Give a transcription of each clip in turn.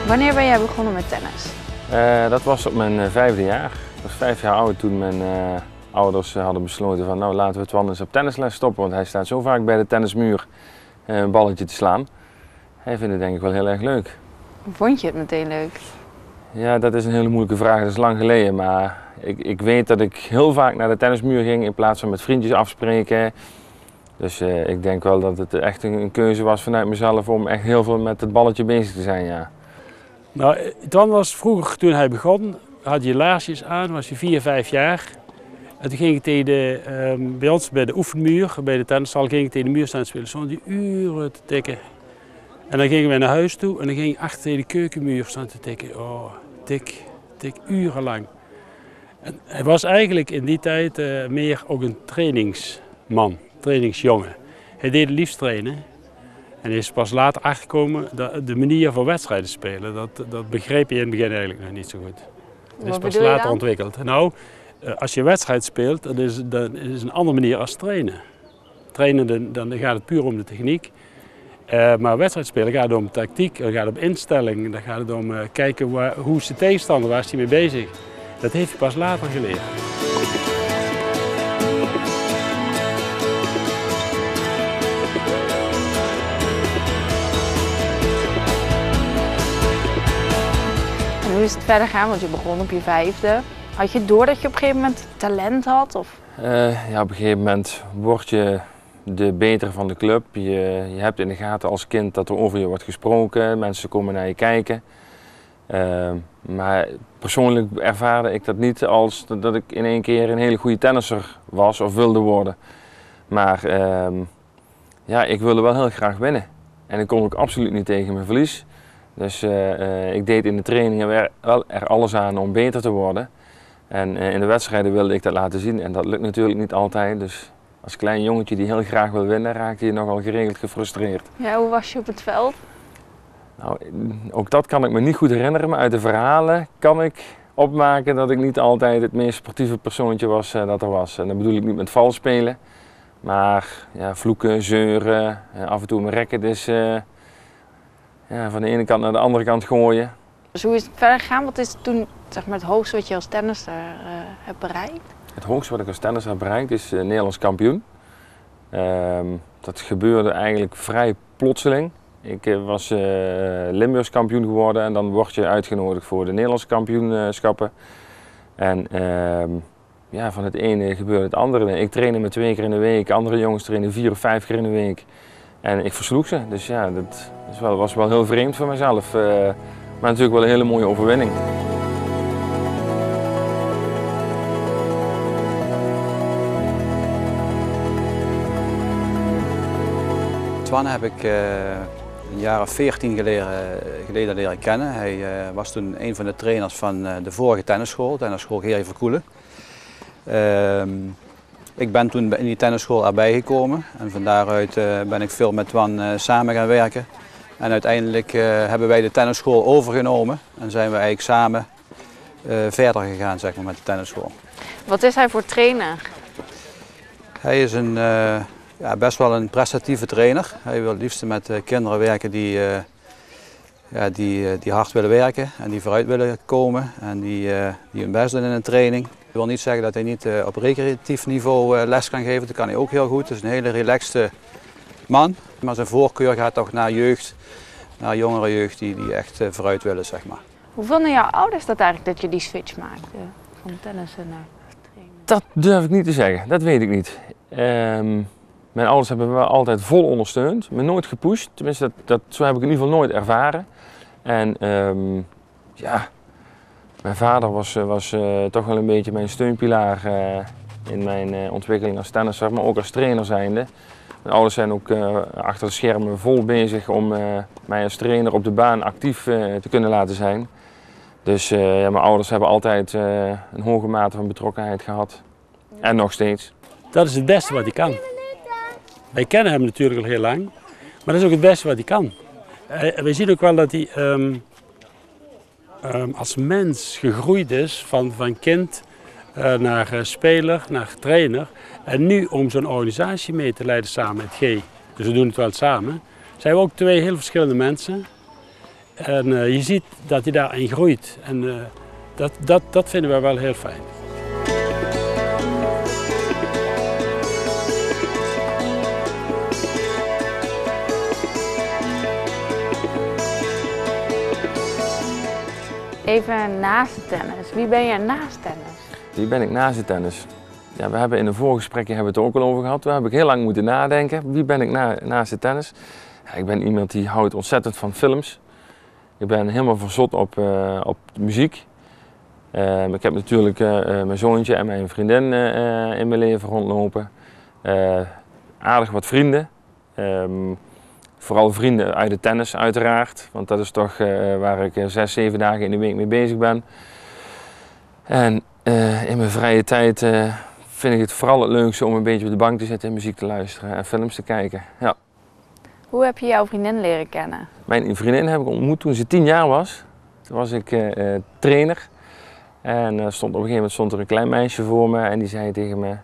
Wanneer ben jij begonnen met tennis? Dat was op mijn 5e jaar. Ik was 5 jaar oud toen mijn ouders hadden besloten van nou laten we het wel eens op tennisles stoppen. Want hij staat zo vaak bij de tennismuur een balletje te slaan. Hij vindt het denk ik wel heel erg leuk. Vond je het meteen leuk? Ja, dat is een hele moeilijke vraag. Dat is lang geleden. Maar ik weet dat ik heel vaak naar de tennismuur ging in plaats van met vriendjes afspreken. Dus ik denk wel dat het echt een keuze was vanuit mezelf om echt heel veel met het balletje bezig te zijn. Ja. Nou, Twan was vroeger, toen hij begon, had hij laarsjes aan, was hij 4, 5 jaar. En toen ging ik tegen bij ons bij de oefenmuur, bij de tennishal, ging ik tegen de muur staan spelen. Stond die uren te tikken. En dan gingen we naar huis toe en dan ging ik achter tegen de keukenmuur staan te tikken. Oh, tik, urenlang. En hij was eigenlijk in die tijd meer ook een trainingsman, trainingsjongen. Hij deed het liefst trainen. En hij is pas later achtergekomen de manier van wedstrijden spelen. Dat begreep hij in het begin eigenlijk nog niet zo goed. Dat is pas later ontwikkeld. Nou, als je wedstrijd speelt, dat is een andere manier als trainen. Trainen, dan gaat het puur om de techniek. Maar wedstrijd spelen gaat het om tactiek, dan gaat het om instelling, dan gaat het om kijken hoe is de tegenstander, waar is hij mee bezig. Dat heeft hij pas later geleerd. En hoe is het verder gaan? Want je begon op je 5e. Had je door dat je op een gegeven moment talent had? Of? Ja, op een gegeven moment word je de betere van de club. Je hebt in de gaten als kind dat er over je wordt gesproken, mensen komen naar je kijken. Maar persoonlijk ervaarde ik dat niet als dat ik in één keer een hele goede tennisser was of wilde worden. Maar ja, ik wilde wel heel graag winnen. En ik kon ook absoluut niet tegen mijn verlies. Dus ik deed in de trainingen wel er alles aan om beter te worden. En in de wedstrijden wilde ik dat laten zien en dat lukt natuurlijk niet altijd. Dus als klein jongetje die heel graag wil winnen, raakte je nogal geregeld gefrustreerd. Ja, hoe was je op het veld? Nou, ook dat kan ik me niet goed herinneren, maar uit de verhalen kan ik opmaken dat ik niet altijd het meest sportieve persoontje was dat er was. En dat bedoel ik niet met vals spelen, maar ja, vloeken, zeuren, af en toe mijn racket is ja, van de ene kant naar de andere kant gooien. Dus hoe is het verder gegaan? Wat is toen zeg maar, het hoogste wat je als tennisser hebt bereikt? Het hoogste wat ik als tennisser heb bereikt is Nederlands kampioen. Dat gebeurde eigenlijk vrij plotseling. Ik was Limburgs kampioen geworden en dan word je uitgenodigd voor de Nederlandse kampioenschappen. En ja, van het ene gebeurde het andere. Ik trainde me 2 keer in de week, andere jongens trainen 4 of 5 keer in de week. En ik versloeg ze. Dus ja, dat was wel heel vreemd voor mezelf. Maar natuurlijk wel een hele mooie overwinning. Twan heb ik een jaar of 14 geleden leren kennen. Hij was toen een van de trainers van de vorige tennisschool Gerrie Verkoelen. Ik ben toen in die tennisschool erbij gekomen en van daaruit ben ik veel met Twan samen gaan werken. En uiteindelijk hebben wij de tennisschool overgenomen en zijn we eigenlijk samen verder gegaan zeg maar, met de tennisschool. Wat is hij voor trainer? Hij is ja, best wel een prestatieve trainer. Hij wil het liefst met kinderen werken die hard willen werken en die vooruit willen komen en die hun best doen in een training. Ik wil niet zeggen dat hij niet op recreatief niveau les kan geven, dat kan hij ook heel goed. Het is een hele relaxte man, maar zijn voorkeur gaat toch naar jeugd, naar jongere jeugd die echt vooruit willen zeg maar. Hoe vonden jouw ouders dat eigenlijk dat je die switch maakte van tennissen naar trainen? Dat durf ik niet te zeggen, dat weet ik niet. Mijn ouders hebben me altijd vol ondersteund, me nooit gepusht. Tenminste, zo heb ik in ieder geval nooit ervaren. En ja, mijn vader was toch wel een beetje mijn steunpilaar in mijn ontwikkeling als tennisser, maar ook als trainer zijnde. Mijn ouders zijn ook achter de schermen vol bezig om mij als trainer op de baan actief te kunnen laten zijn. Dus ja, mijn ouders hebben altijd een hoge mate van betrokkenheid gehad. En nog steeds. Dat is het beste wat hij kan. Wij kennen hem natuurlijk al heel lang, maar dat is ook het beste wat hij kan. We zien ook wel dat hij als mens gegroeid is van kind naar speler, naar trainer. En nu om zo'n organisatie mee te leiden samen met G, dus we doen het wel samen, zijn we ook 2 heel verschillende mensen. En je ziet dat hij daarin groeit. En dat vinden we wel heel fijn. Even naast de tennis. Wie ben je naast tennis? Wie ben ik naast de tennis? Ja, we hebben in een voorgesprekje hebben we het er ook al over gehad. Daar heb ik heel lang moeten nadenken. Wie ben ik naast de tennis? Ja, ik ben iemand die houdt ontzettend van films. Ik ben helemaal verzot op muziek. Ik heb natuurlijk mijn zoontje en mijn vriendin in mijn leven rondlopen. Aardig wat vrienden. Vooral vrienden uit de tennis uiteraard. Want dat is toch waar ik 6, 7 dagen in de week mee bezig ben. En in mijn vrije tijd vind ik het vooral het leukste om een beetje op de bank te zitten en muziek te luisteren en films te kijken. Ja. Hoe heb je jouw vriendin leren kennen? Mijn vriendin heb ik ontmoet toen ze 10 jaar was. Toen was ik trainer. En op een gegeven moment stond er een klein meisje voor me en die zei tegen me,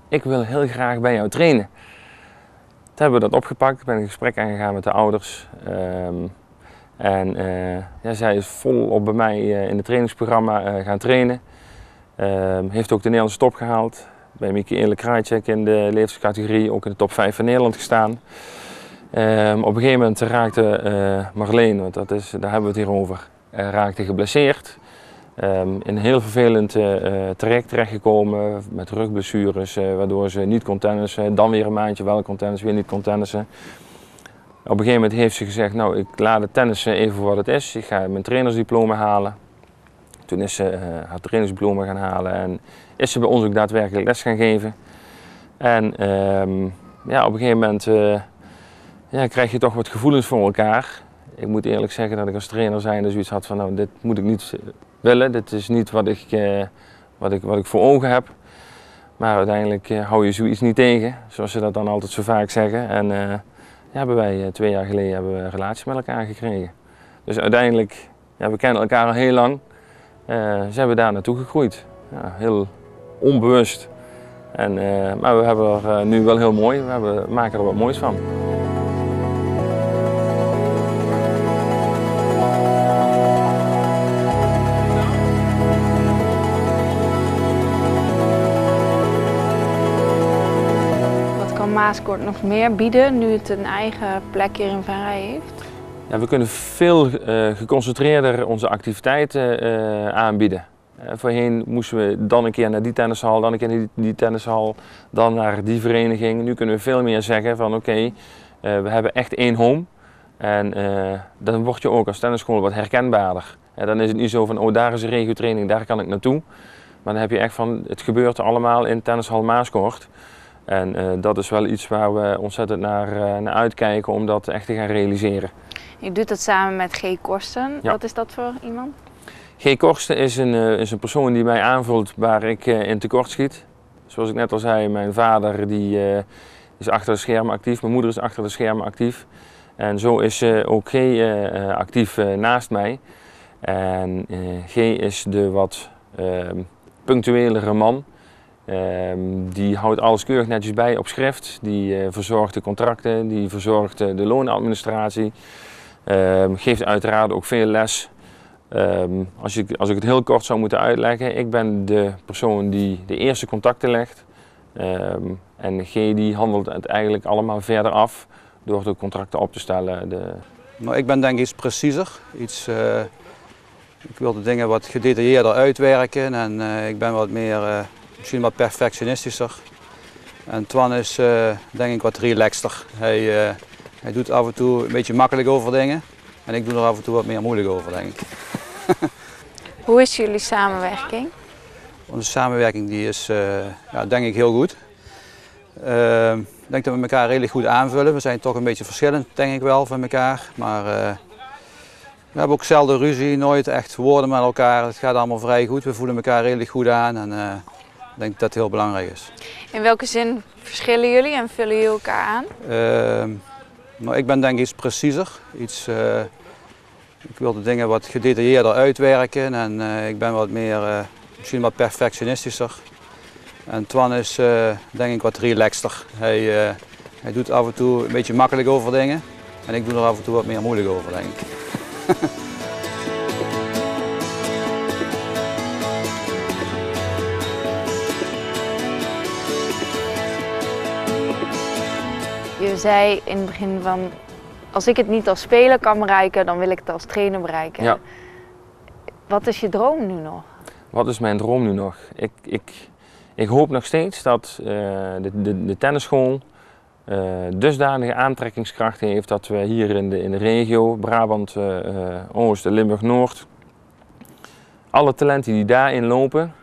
ik wil heel graag bij jou trainen. Toen hebben we dat opgepakt, ik ben een gesprek aangegaan met de ouders. Ja, zij is volop bij mij in het trainingsprogramma gaan trainen. Heeft ook de Nederlandse top gehaald. Bij Michaela Krajicek in de leeftijdscategorie, ook in de top 5 van Nederland gestaan. Op een gegeven moment raakte Marleen, want daar hebben we het hier over, raakte geblesseerd. In een heel vervelend traject terechtgekomen met rugblessures, waardoor ze niet kon tennissen, dan weer een maandje wel kon tennissen, weer niet kon tennissen. Op een gegeven moment heeft ze gezegd, nou ik laat het tennissen even voor wat het is, ik ga mijn trainersdiploma halen. Toen is ze haar trainersdiploma gaan halen en is ze bij ons ook daadwerkelijk les gaan geven. En ja, op een gegeven moment ja, krijg je toch wat gevoelens voor elkaar. Ik moet eerlijk zeggen dat ik als trainer zijnde zoiets had van, nou dit moet ik niet willen, dit is niet wat ik voor ogen heb. Maar uiteindelijk hou je zoiets niet tegen, zoals ze dat dan altijd zo vaak zeggen. En ja, hebben wij 2 jaar geleden een relatie met elkaar gekregen. Dus uiteindelijk, ja, we kennen elkaar al heel lang, zijn we daar naartoe gegroeid. Ja, heel onbewust. Maar we hebben er nu wel heel mooi, we maken er wat moois van. Maaskort nog meer bieden nu het een eigen plek hier in Venray heeft? Ja, we kunnen veel geconcentreerder onze activiteiten aanbieden. Voorheen moesten we dan een keer naar die tennishal, dan een keer naar die tennishal, dan naar die vereniging. Nu kunnen we veel meer zeggen van oké, we hebben echt één home. En dan word je ook als tennisschool wat herkenbaarder. Dan is het niet zo van oh daar is een regiotraining, daar kan ik naartoe. Maar dan heb je echt van het gebeurt allemaal in tennishal Maaskort. En dat is wel iets waar we ontzettend naar uitkijken om dat echt te gaan realiseren. Je doet dat samen met G. Korsten. Ja. Wat is dat voor iemand? G. Korsten is een persoon die mij aanvult waar ik in tekort schiet. Zoals ik net al zei, mijn vader die, is achter de schermen actief, mijn moeder is achter de schermen actief. En zo is ook G. Actief naast mij. En G. is de wat punctuelere man. Die houdt alles keurig netjes bij op schrift, die verzorgt de contracten, die verzorgt de loonadministratie, geeft uiteraard ook veel les. Als ik het heel kort zou moeten uitleggen, ik ben de persoon die de eerste contacten legt en G die handelt het eigenlijk allemaal verder af door de contracten op te stellen. Maar ik ben denk ik iets preciezer, ik wil de dingen wat gedetailleerder uitwerken en ik ben wat meer misschien wat perfectionistischer. En Twan is denk ik wat relaxter. Hij doet af en toe een beetje makkelijk over dingen en ik doe er af en toe wat meer moeilijk over, denk ik. Hoe is jullie samenwerking? Onze samenwerking die is ja, denk ik heel goed. Ik denk dat we elkaar redelijk goed aanvullen. We zijn toch een beetje verschillend, denk ik wel, van elkaar. Maar we hebben ook zelden ruzie, nooit echt woorden met elkaar. Het gaat allemaal vrij goed. We voelen elkaar redelijk goed aan en ik denk dat dat heel belangrijk is. In welke zin verschillen jullie en vullen jullie elkaar aan? Maar ik ben denk ik iets preciezer. Ik wil de dingen wat gedetailleerder uitwerken en ik ben wat meer, misschien wat perfectionistischer. En Twan is denk ik wat relaxter. Hij doet af en toe een beetje makkelijk over dingen en ik doe er af en toe wat meer moeilijk over, denk ik. Je zei in het begin van, als ik het niet als speler kan bereiken, dan wil ik het als trainer bereiken. Ja. Wat is je droom nu nog? Wat is mijn droom nu nog? Ik hoop nog steeds dat de tennisschool dusdanige aantrekkingskracht heeft dat we hier in de regio, Brabant, Oost en Limburg-Noord, alle talenten die daarin lopen,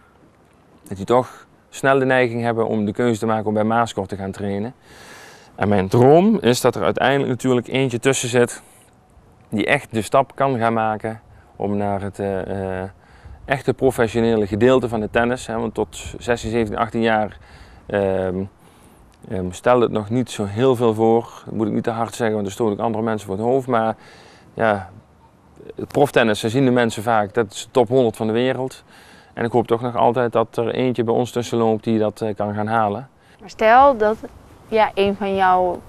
dat die toch snel de neiging hebben om de keuze te maken om bij Maaskort te gaan trainen. En mijn droom is dat er uiteindelijk natuurlijk eentje tussen zit die echt de stap kan gaan maken om naar het echte professionele gedeelte van de tennis. Hè, want tot 16, 17, 18 jaar stelde het nog niet zo heel veel voor. Dat moet ik niet te hard zeggen, want dan stoot ik andere mensen voor het hoofd. Maar ja, het proftennis, zien de mensen vaak, dat is de top 100 van de wereld. En ik hoop toch nog altijd dat er eentje bij ons tussen loopt die dat kan gaan halen. Maar stel dat een van jouw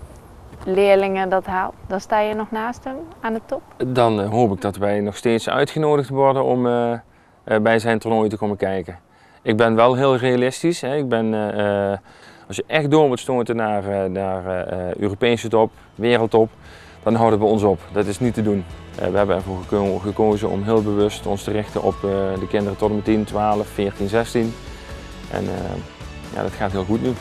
leerlingen dat haalt, dan sta je nog naast hem aan de top? Dan hoop ik dat wij nog steeds uitgenodigd worden om bij zijn toernooi te komen kijken. Ik ben wel heel realistisch. Hè. Als je echt door moet stoten naar Europese top, wereldtop, dan houdt het bij ons op. Dat is niet te doen. We hebben ervoor gekozen om heel bewust ons te richten op de kinderen tot en met 10, 12, 14, 16. En ja, dat gaat heel goed nu.